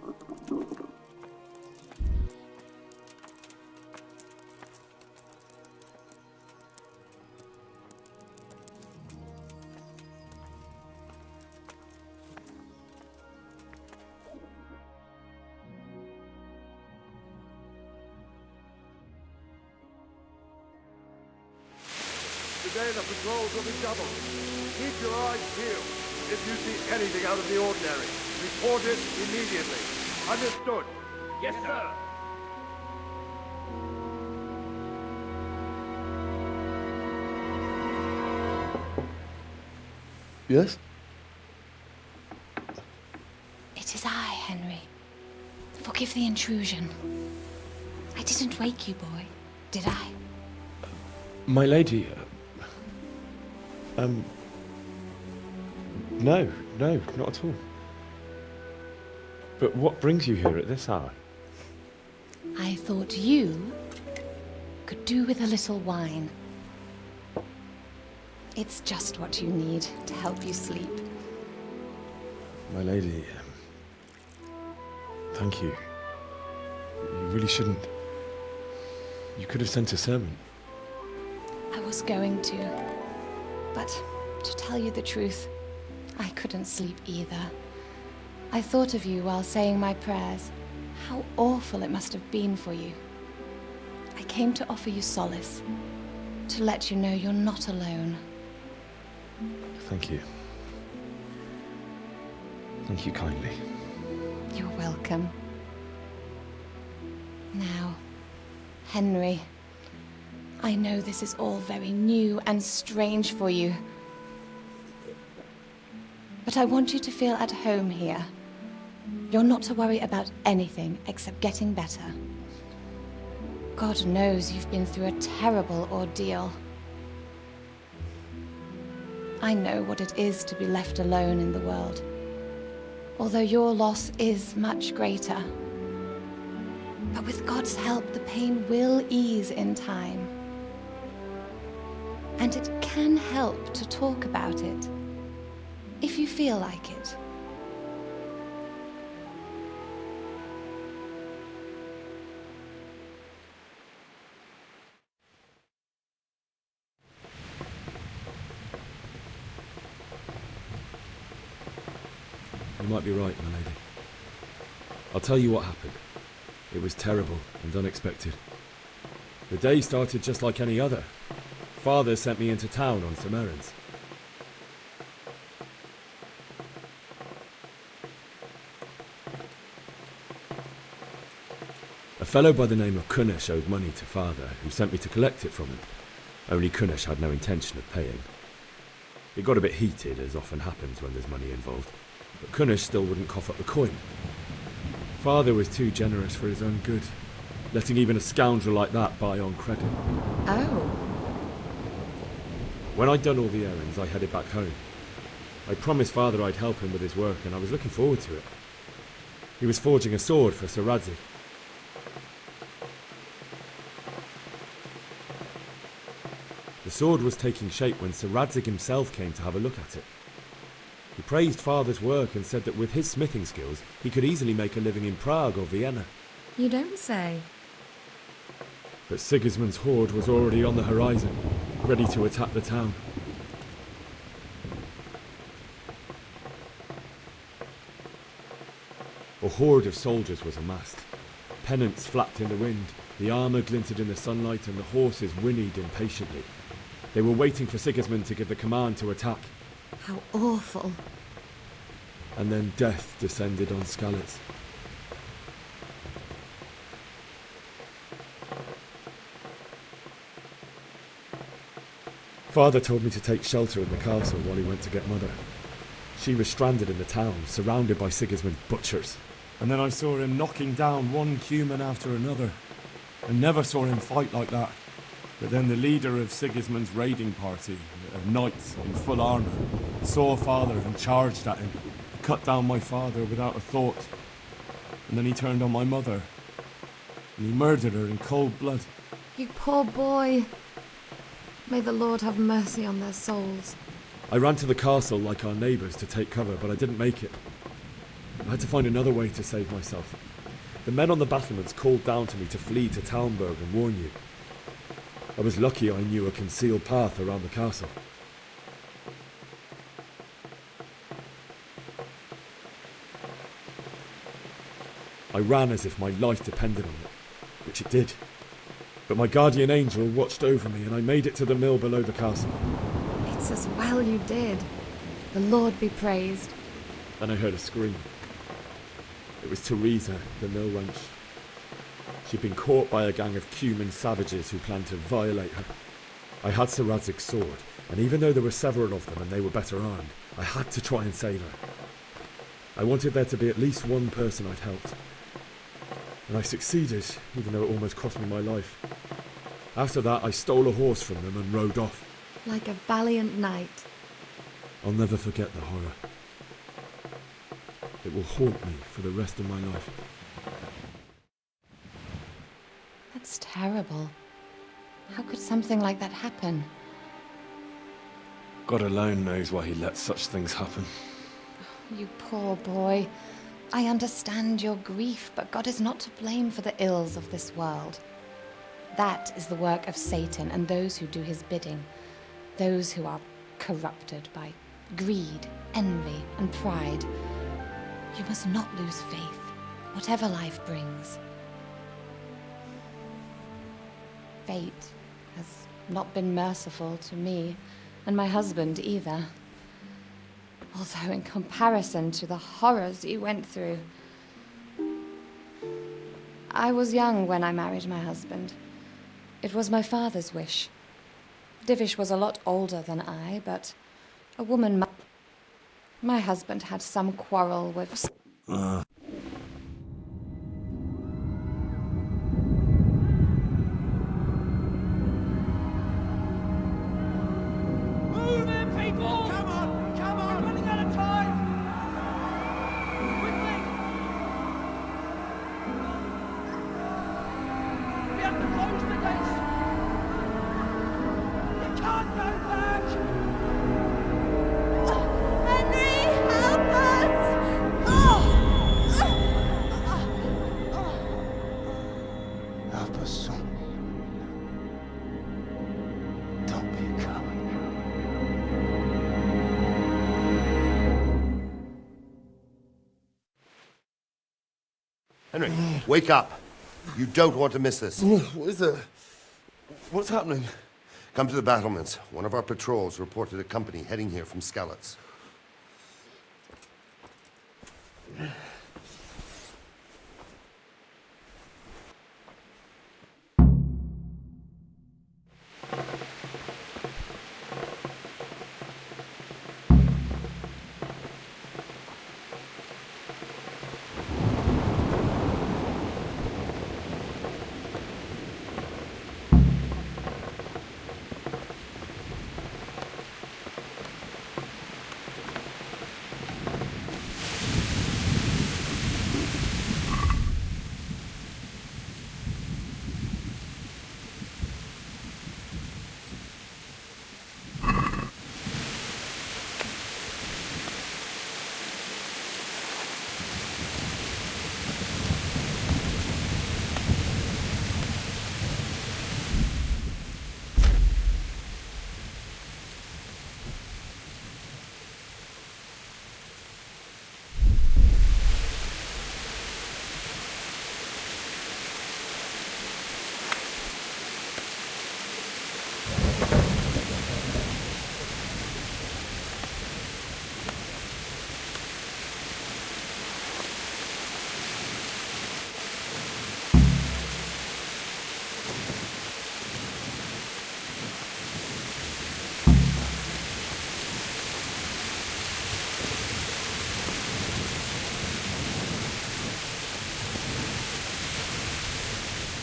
Today the patrols will be doubled. Keep your eyes peeled. If you see anything out of the ordinary, report it immediately. Understood? Yes, sir. Yes? It is I, Henry. Forgive the intrusion. I didn't wake you, boy, did I? My lady, no, not at all. But what brings you here at this hour? I thought you could do with a little wine. It's just what you need to help you sleep. My lady, thank you. You really shouldn't. You could have sent a sermon. I was going to, but to tell you the truth, I couldn't sleep either. I thought of you while saying my prayers. How awful it must have been for you. I came to offer you solace, to let you know you're not alone. Thank you. Thank you kindly. You're welcome. Now, Henry, I know this is all very new and strange for you, but I want you to feel at home here. You're not to worry about anything except getting better. God knows you've been through a terrible ordeal. I know what it is to be left alone in the world, although your loss is much greater. But with God's help, the pain will ease in time. And it can help to talk about it, if you feel like it. You might be right, my lady. I'll tell you what happened. It was terrible and unexpected. The day started just like any other. Father sent me into town on some errands. A fellow by the name of Kunnish owed money to Father, who sent me to collect it from him. Only Kunnish had no intention of paying. It got a bit heated, as often happens when there's money involved, but Kunnish still wouldn't cough up the coin. Father was too generous for his own good, letting even a scoundrel like that buy on credit. Oh. When I'd done all the errands, I headed back home. I promised Father I'd help him with his work, and I was looking forward to it. He was forging a sword for Sir Radzig. The sword was taking shape when Sir Radzig himself came to have a look at it. He praised Father's work and said that with his smithing skills, he could easily make a living in Prague or Vienna. You don't say. But Sigismund's horde was already on the horizon, ready to attack the town. A horde of soldiers was amassed. Pennants flapped in the wind, the armour glinted in the sunlight, and the horses whinnied impatiently. They were waiting for Sigismund to give the command to attack. How awful. And then death descended on Skalitz. Father told me to take shelter in the castle while he went to get Mother. She was stranded in the town, surrounded by Sigismund's butchers. And then I saw him knocking down one Cuman after another. I never saw him fight like that. But then the leader of Sigismund's raiding party, of knights in full armour, saw Father and charged at him. He cut down my father without a thought. And then he turned on my mother. And he murdered her in cold blood. You poor boy. May the Lord have mercy on their souls. I ran to the castle like our neighbours to take cover, but I didn't make it. I had to find another way to save myself. The men on the battlements called down to me to flee to Talmberg and warn you. I was lucky I knew a concealed path around the castle. I ran as if my life depended on it, which it did. But my guardian angel watched over me and I made it to the mill below the castle. It's as well you did. The Lord be praised. Then I heard a scream. It was Teresa, the mill wench. She'd been caught by a gang of Cuman savages who planned to violate her. I had Sir Radzig's sword, and even though there were several of them and they were better armed, I had to try and save her. I wanted there to be at least one person I'd helped. And I succeeded, even though it almost cost me my life. After that, I stole a horse from them and rode off. Like a valiant knight. I'll never forget the horror. It will haunt me for the rest of my life. That's terrible. How could something like that happen? God alone knows why he lets such things happen. You poor boy. I understand your grief, but God is not to blame for the ills of this world. That is the work of Satan and those who do his bidding. Those who are corrupted by greed, envy, and pride. You must not lose faith, whatever life brings. Fate has not been merciful to me, and my husband either. Although in comparison to the horrors you went through. I was young when I married my husband. It was my father's wish. Divish was a lot older than I, but a woman... My husband had some quarrel with... Move in, people! Come on! Come on! We're running out of time! Quickly! We have to close the gates! You can't go back! Henry, help us! Help us soon. Don't be a coward. Henry, wake up. You don't want to miss this. What is it? What's happening? Come to the battlements. One of our patrols reported a company heading here from Skalitz.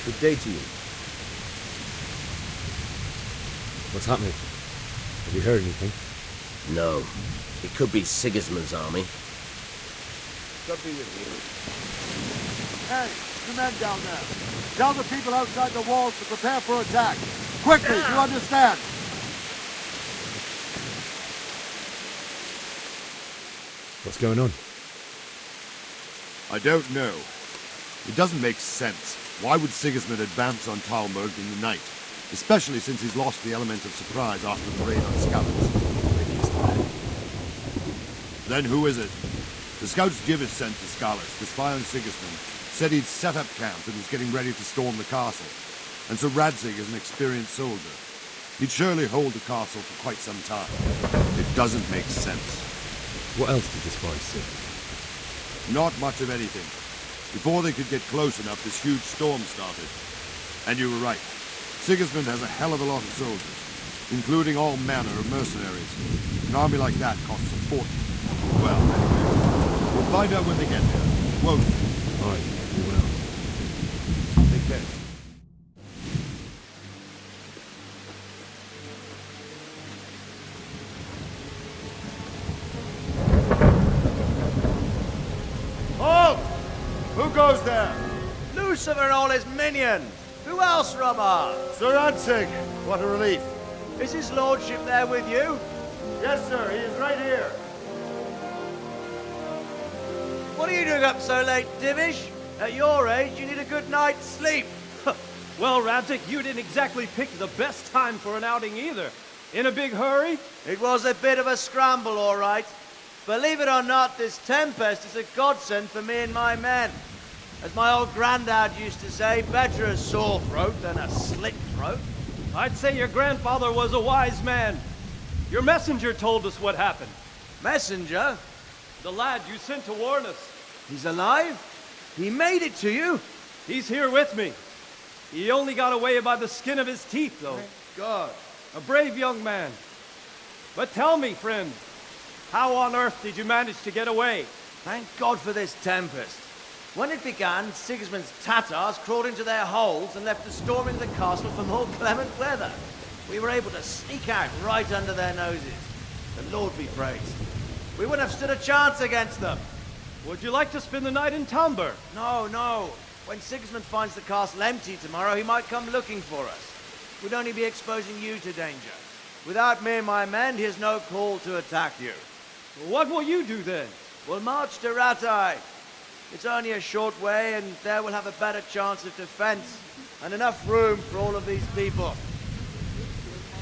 Good day to you. What's happening? Have you heard anything? No. It could be Sigismund's army. Could be with you. Hey, the men down there. Tell the people outside the walls to prepare for attack. Quickly, you understand? What's going on? I don't know. It doesn't make sense. Why would Sigismund advance on Talmberg in the night? Especially since he's lost the element of surprise after the raid on Scouts. Then who is it? The Scouts Givis sent to Skalis to spy on Sigismund, said he'd set up camp and was getting ready to storm the castle. And so Radzig is an experienced soldier. He'd surely hold the castle for quite some time. It doesn't make sense. What else did the spies say? Not much of anything. Before they could get close enough, this huge storm started. And you were right. Sigismund has a hell of a lot of soldiers, including all manner of mercenaries. An army like that costs a fortune. Well, anyway, we'll find out when they get there, won't we? Aye, we will. Take care. Halt! Who goes there? Lucifer and all his minions. Who else, Robert? Sir Radzig. What a relief. Is his lordship there with you? Yes, sir. He is right here. What are you doing up so late, Divish? At your age, you need a good night's sleep. Well, Radzig, you didn't exactly pick the best time for an outing either. In a big hurry? It was a bit of a scramble, all right. Believe it or not, this tempest is a godsend for me and my men. As my old granddad used to say, better a sore throat than a slit throat. I'd say your grandfather was a wise man. Your messenger told us what happened. Messenger? The lad you sent to warn us. He's alive? He made it to you? He's here with me. He only got away by the skin of his teeth, though. Thank God. A brave young man. But tell me, friend, how on earth did you manage to get away? Thank God for this tempest. When it began, Sigismund's Tatars crawled into their holes and left us storming the castle for more clement weather. We were able to sneak out right under their noses. The Lord be praised. We wouldn't have stood a chance against them. Would you like to spend the night in Talmberg? No, no. When Sigismund finds the castle empty tomorrow, he might come looking for us. We'd only be exposing you to danger. Without me and my men, he has no call to attack you. What will you do then? We'll march to Ratai. It's only a short way, and there we'll have a better chance of defense and enough room for all of these people.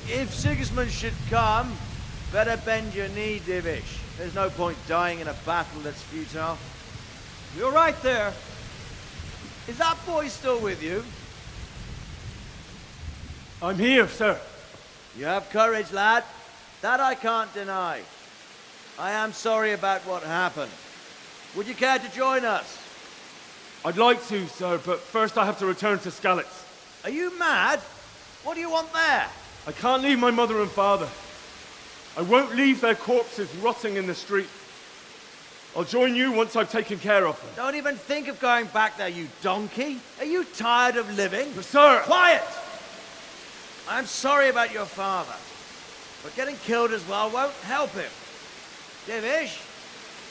If Sigismund should come, better bend your knee, Divish. There's no point dying in a battle that's futile. You're right there. Is that boy still with you? I'm here, sir. You have courage, lad. That I can't deny. I am sorry about what happened. Would you care to join us? I'd like to, sir, but first I have to return to Skalitz. Are you mad? What do you want there? I can't leave my mother and father. I won't leave their corpses rotting in the street. I'll join you once I've taken care of them. Don't even think of going back there, you donkey. Are you tired of living? But sir! Quiet! I'm sorry about your father, but getting killed as well won't help him. Divish,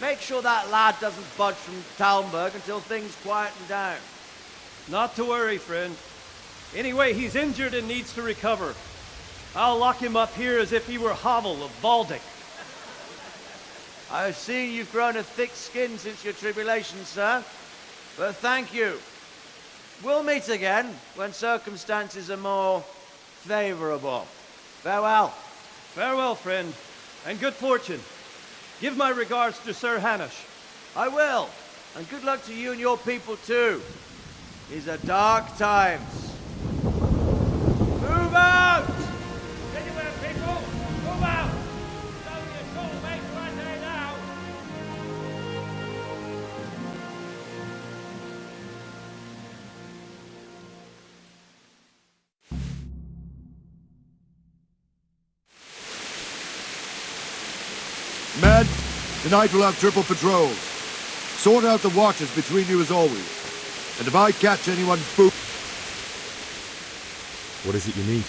make sure that lad doesn't budge from Talmberg until things quieten down. Not to worry, friend. Anyway, he's injured and needs to recover. I'll lock him up here as if he were Havel of Baldic. I've seen you've grown a thick skin since your tribulation, sir. But thank you. We'll meet again when circumstances are more favorable. Farewell. Farewell, friend, and good fortune. Give my regards to Sir Hanush. I will. And good luck to you and your people, too. These are dark times. Move out! Anywhere, people! Move out! It's only a short way to right there now. Men, tonight we'll have triple patrols. Sort out the watches between you as always. And if I catch anyone What is it you need?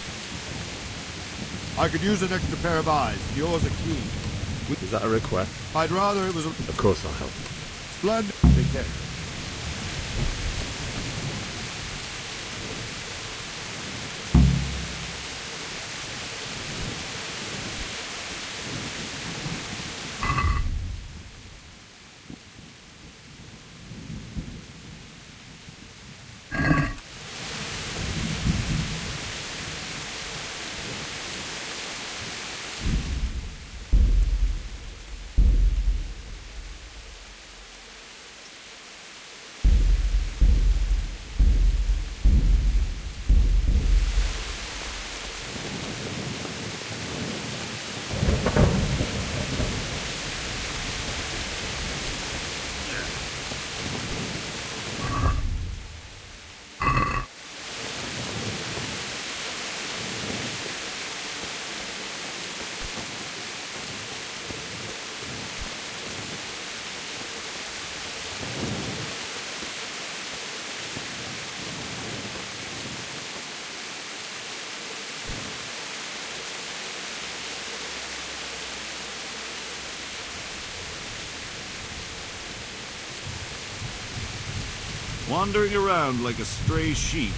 I could use an extra pair of eyes. Yours are keen. Is that a request? I'd rather it was a... Of course I'll help. Splendid. Take care. Wandering around like a stray sheep.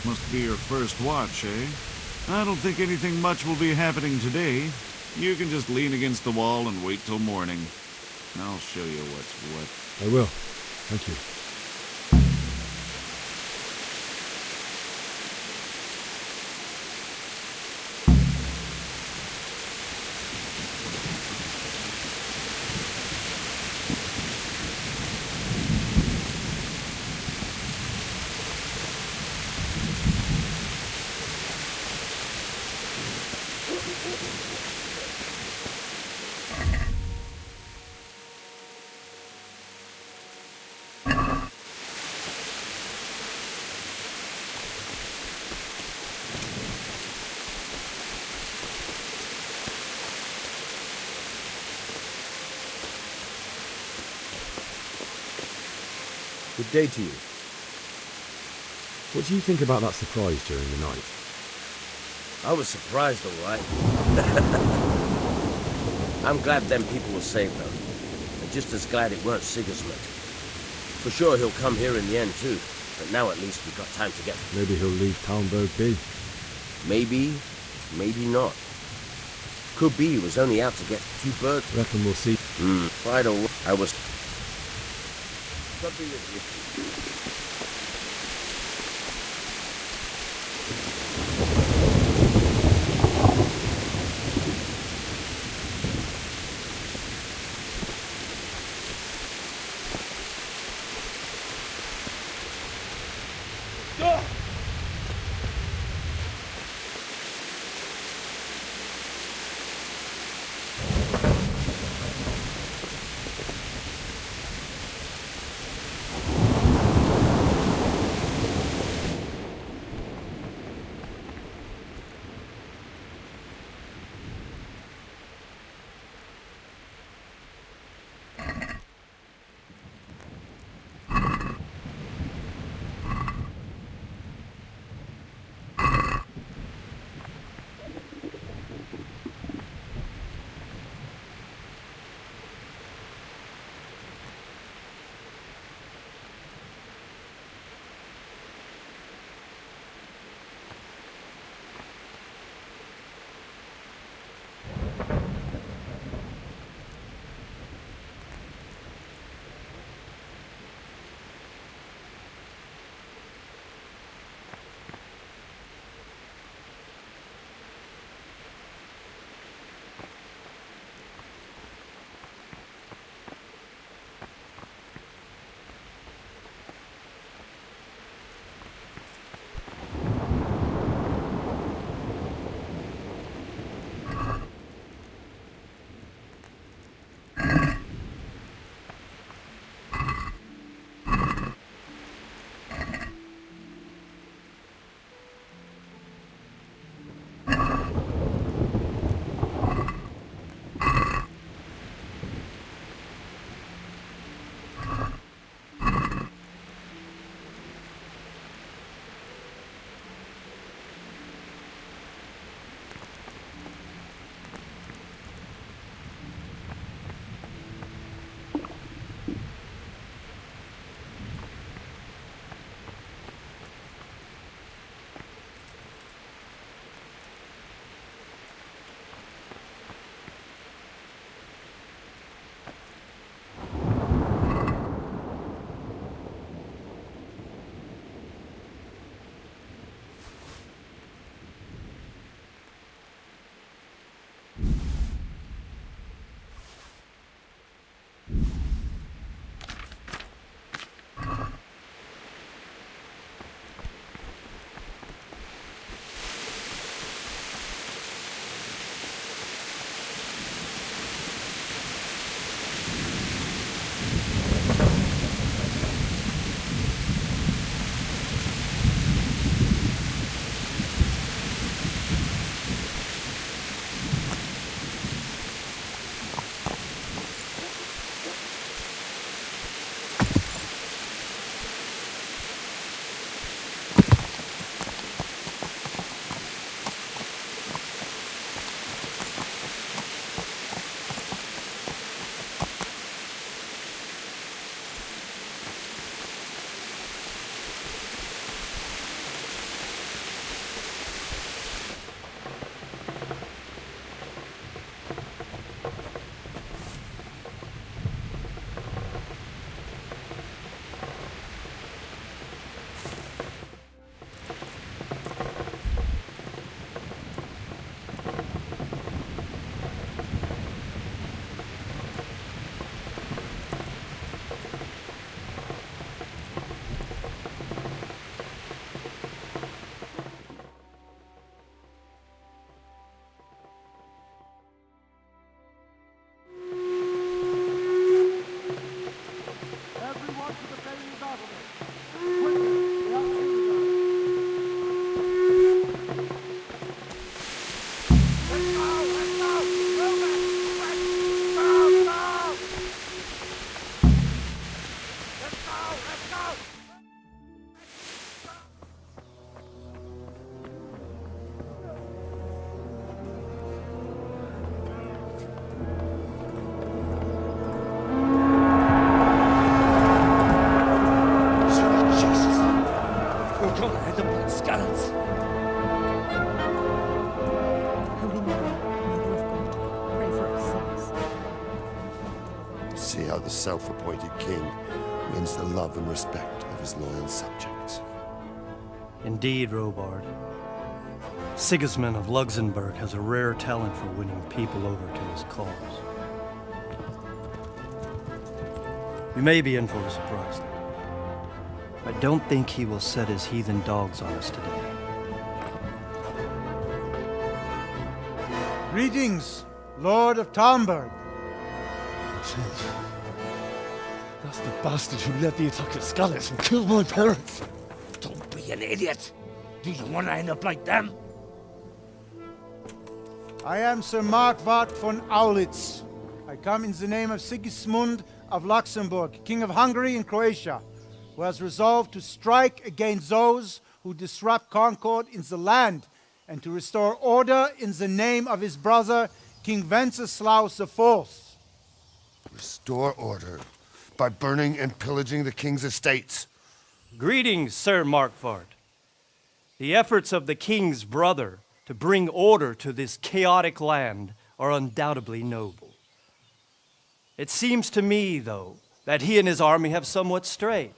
Must be your first watch, eh? I don't think anything much will be happening today. You can just lean against the wall and wait till morning. I'll show you what's what. I will. Thank you. Good day to you. What do you think about that surprise during the night? I was surprised, all right. I'm glad them people were saved, though. And just as glad it weren't Sigismund. For sure he'll come here in the end, too. But now at least we've got time to get... Maybe he'll leave Talmberg be. Maybe, maybe not. Could be he was only out to get 2 birds. Reckon we'll see. Right away. I was... Could be with you. the self-appointed king wins the love and respect of his loyal subjects. Indeed, Robard. Sigismund of Luxembourg has a rare talent for winning people over to his cause. You may be in for a surprise, though. I don't think he will set his heathen dogs on us today. Greetings, Lord of Talmberg. That's the bastard who led the attack at Skalitz and killed my parents. Don't be an idiot. Do you want to end up like them? I am Sir Markwart von Aulitz. I come in the name of Sigismund of Luxembourg, King of Hungary and Croatia, who has resolved to strike against those who disrupt concord in the land and to restore order in the name of his brother, King Wenceslaus IV. Restore order by burning and pillaging the king's estates. Greetings, Sir Markwart. The efforts of the king's brother to bring order to this chaotic land are undoubtedly noble. It seems to me, though, that he and his army have somewhat strayed.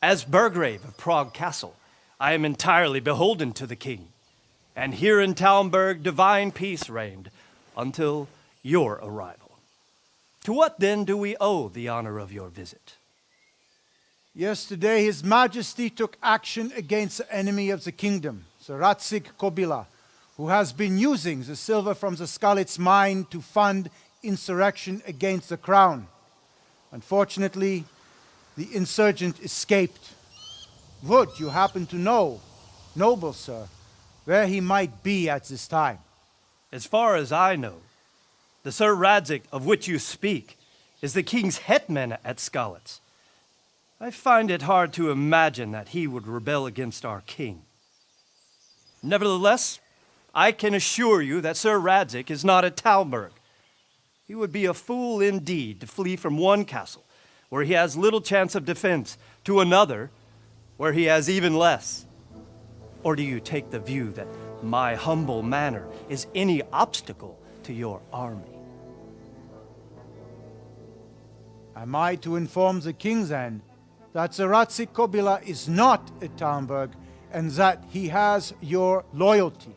As Burgrave of Prague Castle, I am entirely beholden to the king, and here in Talmberg divine peace reigned until your arrival. To what then do we owe the honor of your visit? Yesterday, His Majesty took action against the enemy of the kingdom, Sir Radzig Kobyla, who has been using the silver from the Skalitz mine to fund insurrection against the crown. Unfortunately, the insurgent escaped. Would you happen to know, noble sir, where he might be at this time? As far as I know, the Sir Radzig of which you speak is the king's hetman at Skalitz. I find it hard to imagine that he would rebel against our king. Nevertheless, I can assure you that Sir Radzig is not at Talmberg. He would be a fool indeed to flee from one castle, where he has little chance of defense, to another, where he has even less. Or do you take the view that my humble manner is any obstacle to your army? Am I to inform the king then that Sir Radzig Kobyla is not at Talmberg and that he has your loyalty?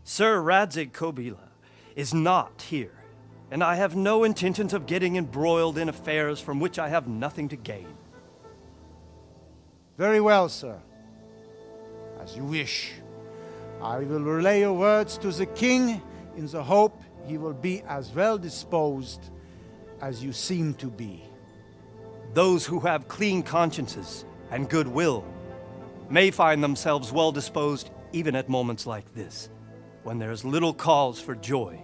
Sir Radzig Kobyla is not here, and I have no intentions of getting embroiled in affairs from which I have nothing to gain. Very well, sir. As you wish. I will relay your words to the king in the hope he will be as well disposed as you seem to be. Those who have clean consciences and goodwill may find themselves well disposed even at moments like this, when there is little cause for joy.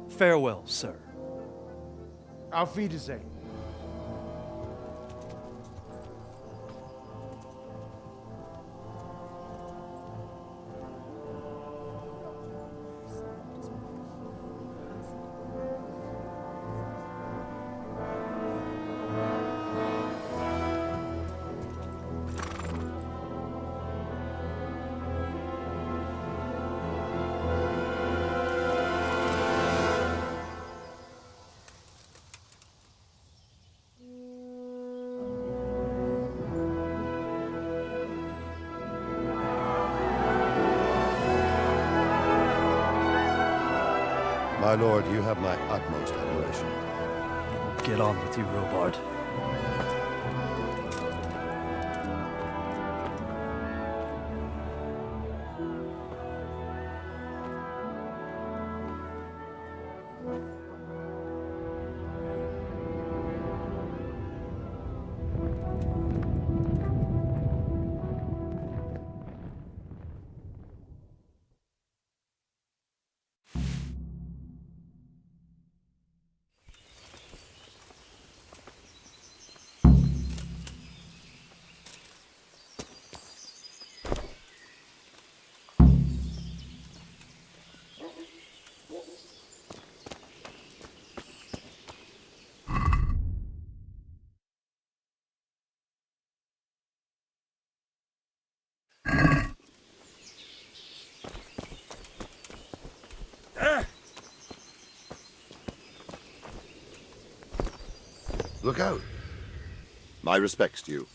Farewell, sir. Auf Wiedersehen. My lord, you have my utmost admiration. Get on with you, Robard. Look out. My respects to you.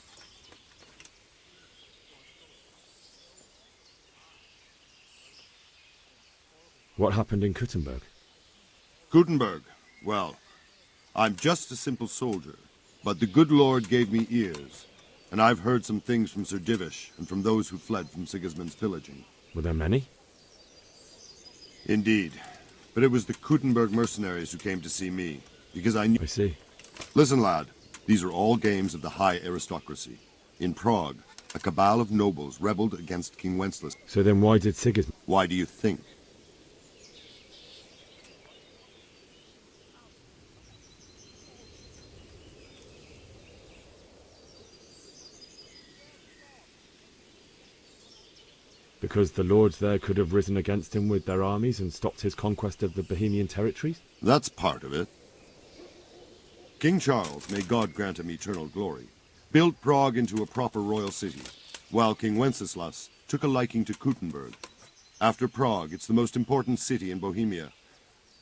What happened in Kuttenberg? Gutenberg. Well, I'm just a simple soldier, but the good Lord gave me ears, and I've heard some things from Sir Divish and from those who fled from Sigismund's pillaging. Were there many? Indeed, but it was the Kuttenberg mercenaries who came to see me, because I knew... I see. Listen, lad, these are all games of the high aristocracy. In Prague, a cabal of nobles rebelled against King Wenceslas. So then why did Sigismund... Why do you think? Because the lords there could have risen against him with their armies and stopped his conquest of the Bohemian territories? That's part of it. King Charles, may God grant him eternal glory, built Prague into a proper royal city, while King Wenceslas took a liking to Kuttenberg. After Prague, it's the most important city in Bohemia,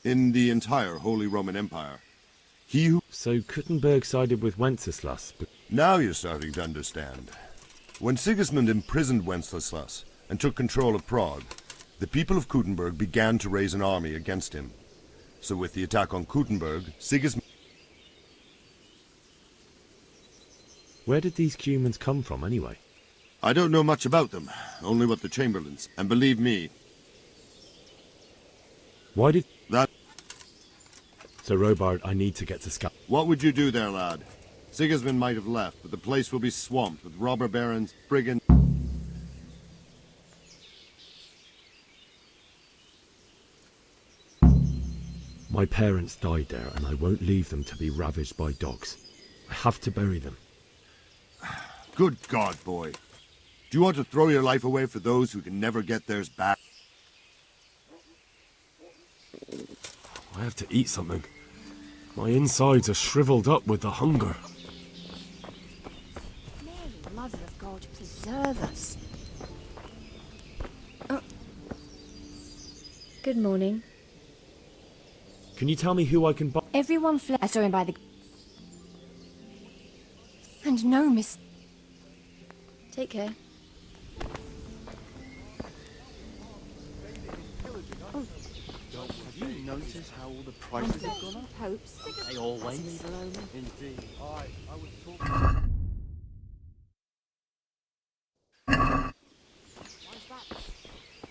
in the entire Holy Roman Empire. He who... So Kuttenberg sided with Wenceslas, but... Now you're starting to understand. When Sigismund imprisoned Wenceslas and took control of Prague, the people of Kuttenberg began to raise an army against him. So with the attack on Kuttenberg, Sigismund... Where did these Cumans come from, anyway? I don't know much about them, only what the Chamberlains, and believe me... Why did... That... So, Robard, I need to get to Scal... What would you do there, lad? Sigismund might have left, but the place will be swamped with robber barons, brigands... My parents died there, and I won't leave them to be ravaged by dogs. I have to bury them. Good God, boy. Do you want to throw your life away for those who can never get theirs back? I have to eat something. My insides are shriveled up with the hunger. Mary, Mother of God, preserve us. Oh. Good morning. Can you tell me who I can buy? Everyone fled. I saw him by the... And no, miss... Take care. Have you noticed how all the prices have gone up? Hopes. They always. Indeed. I was talking...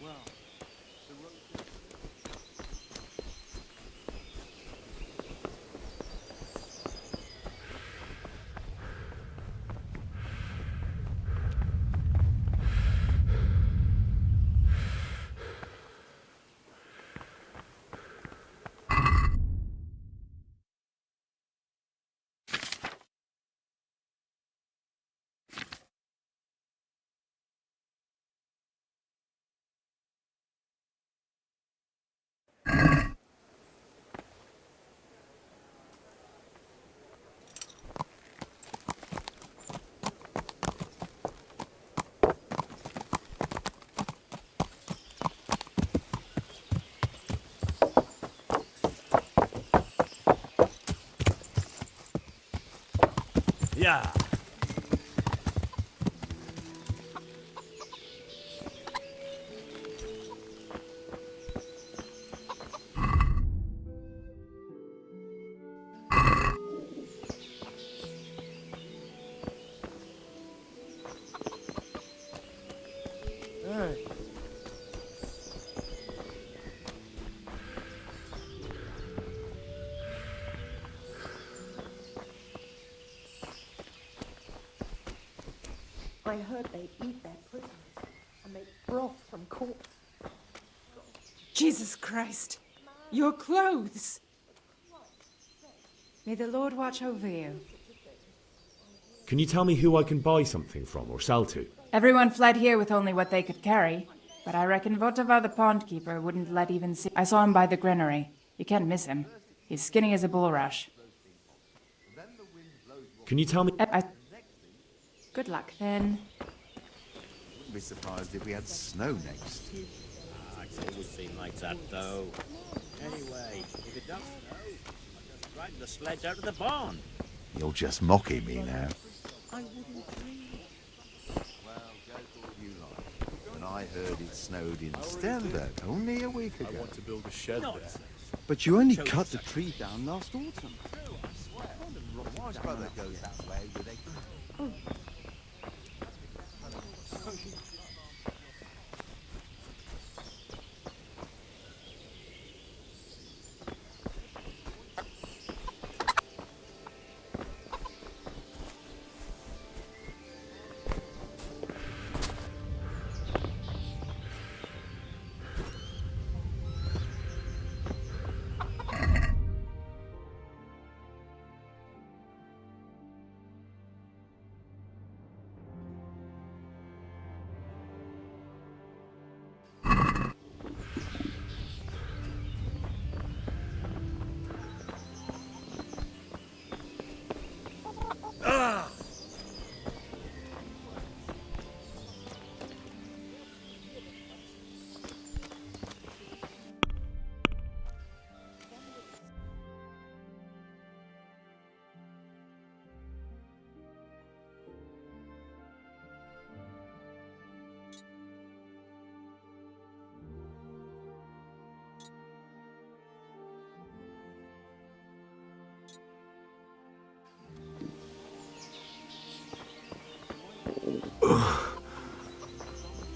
Well, the road... Yeah. I heard they eat their prisoners and make broth from corpses. Jesus Christ! Your clothes! May the Lord watch over you. Can you tell me who I can buy something from or sell to? Everyone fled here with only what they could carry, but I reckon Votava the pond keeper wouldn't let even see. I saw him by the granary. You can't miss him. He's skinny as a bulrush. Can you tell me... Good luck, then. Wouldn't be surprised if we had snow next. It's always been like that, though. Anyway, if it does snow, I'll just drag the sledge out of the barn. You're just mocking me now. When I heard it snowed in Stenberg only a week ago. I want to build a shed there. But you only cut the tree down last autumn. My brother goes that way with a...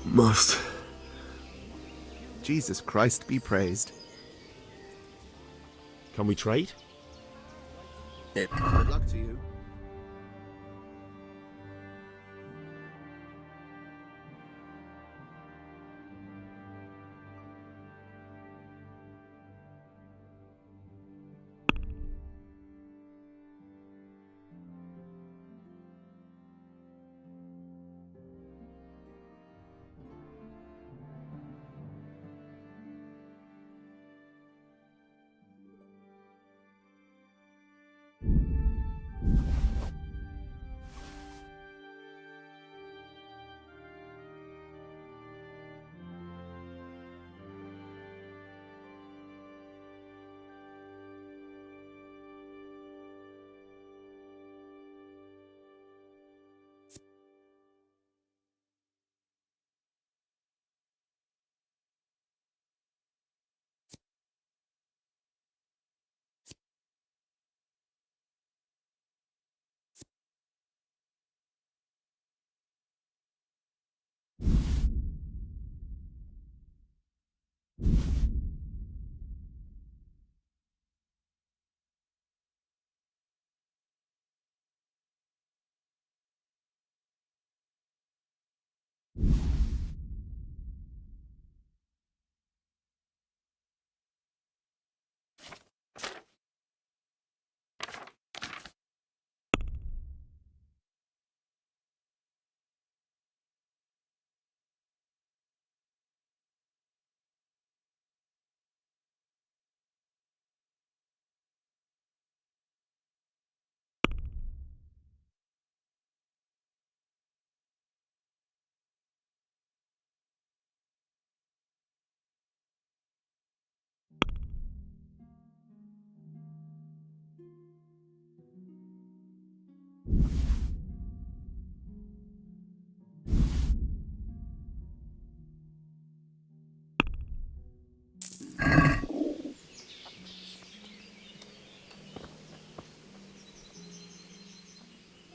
Must. Jesus Christ be praised. Can we trade? Good luck to you.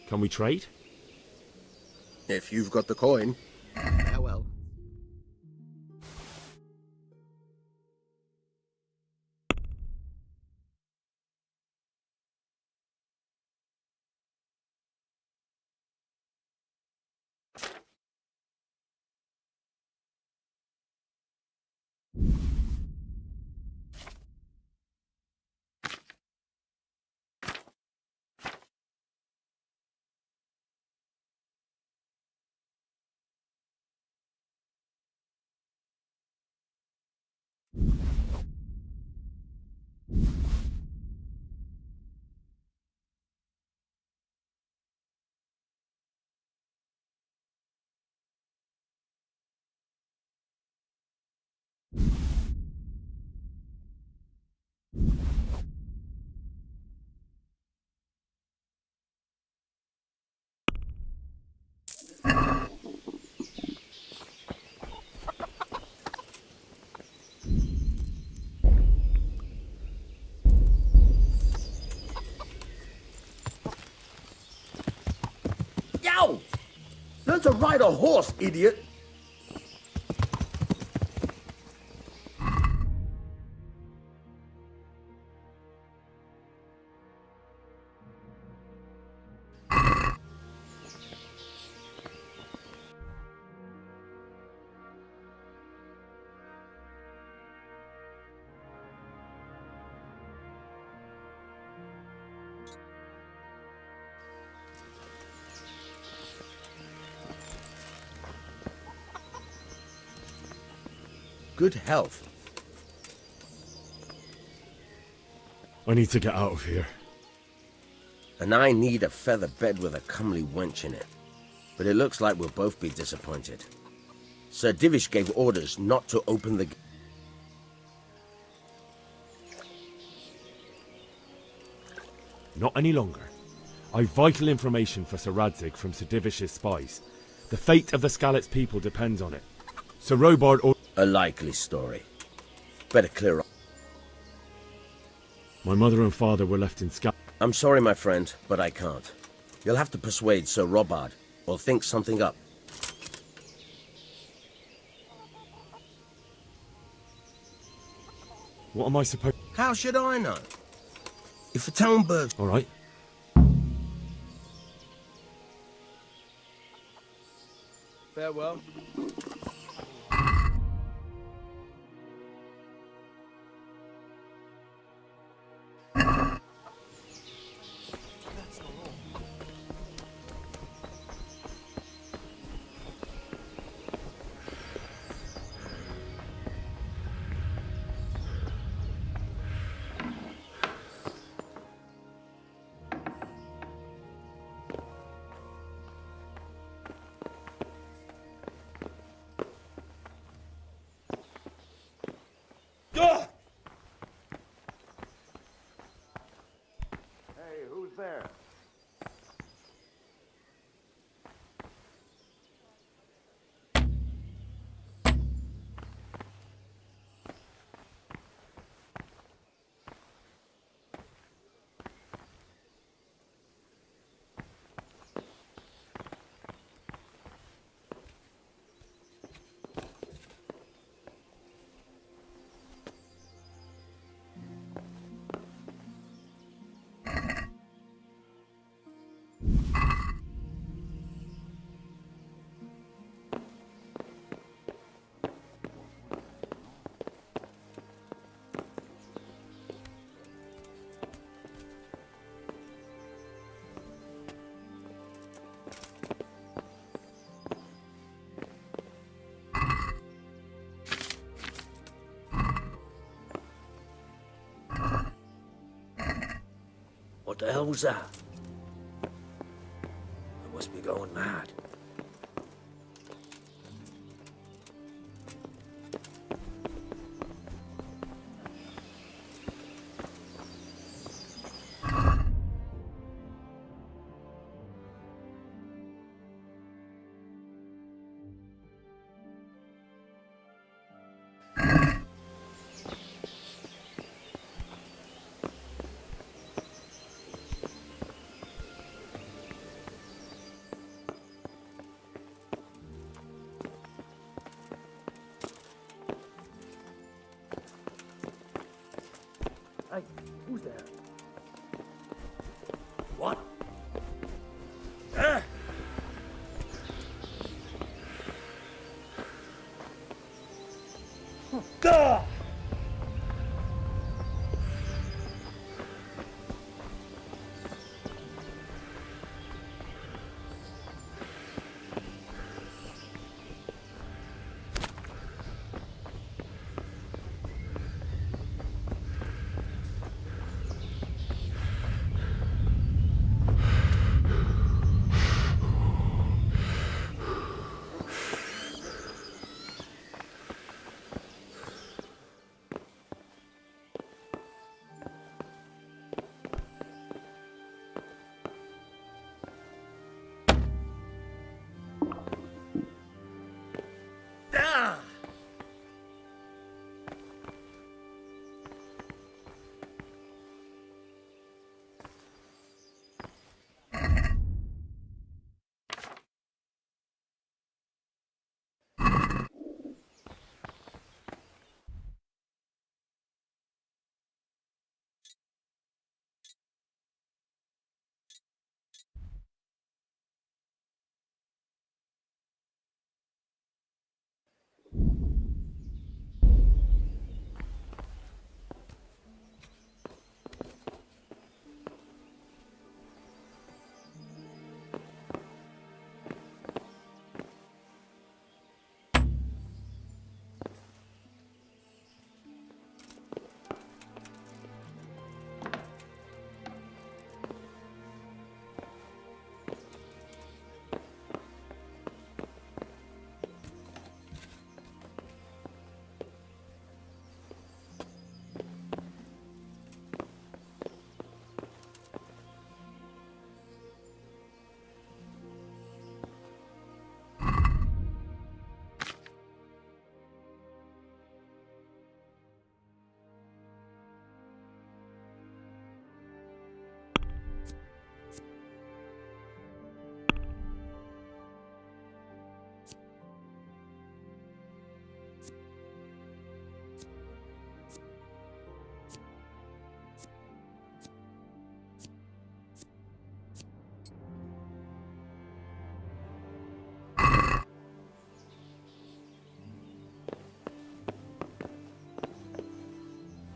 Can we trade? If you've got the coin. Farewell. Ow! Learn to ride a horse, idiot! Good health. I need to get out of here. And I need a feather bed with a comely wench in it. But it looks like we'll both be disappointed. Sir Divish gave orders not to open the... Not any longer. I've vital information for Sir Radzig from Sir Divish's spies. The fate of the Skalitz people depends on it. Sir Robard or... A likely story. Better clear up. My mother and father were left in Scal... I'm sorry, my friend, but I can't. You'll have to persuade Sir Robard, or think something up. What am I supposed... How should I know? If a town burgs... All right. Farewell. Hey, who's there? What the hell was that? I must be going mad. Hey, who's there? What? Gah!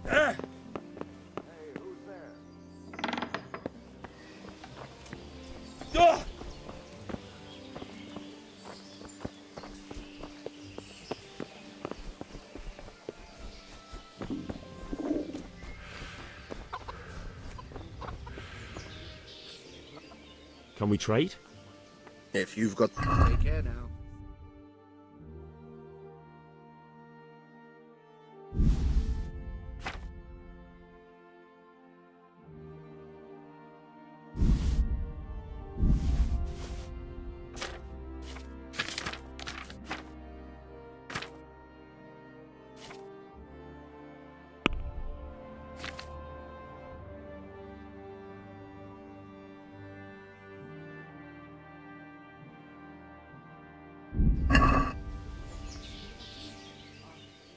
who's there? Can we trade? If you've got... Take care now.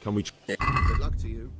Can we... Good luck to you.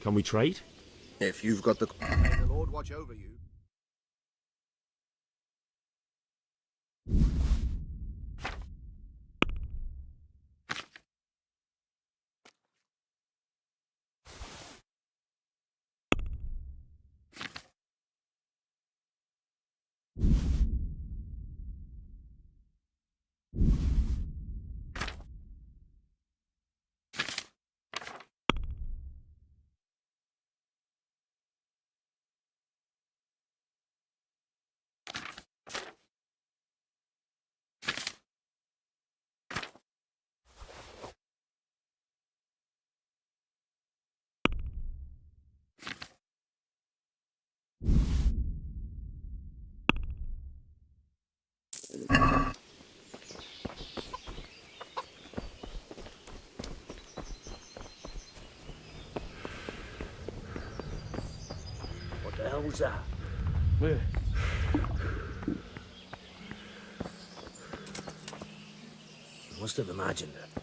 Can we trade? If you've got the... May the Lord watch over you. What the hell was that? Where? You must have imagined it.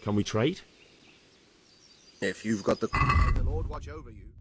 Can we trade? If you've got the... May the Lord watch over you.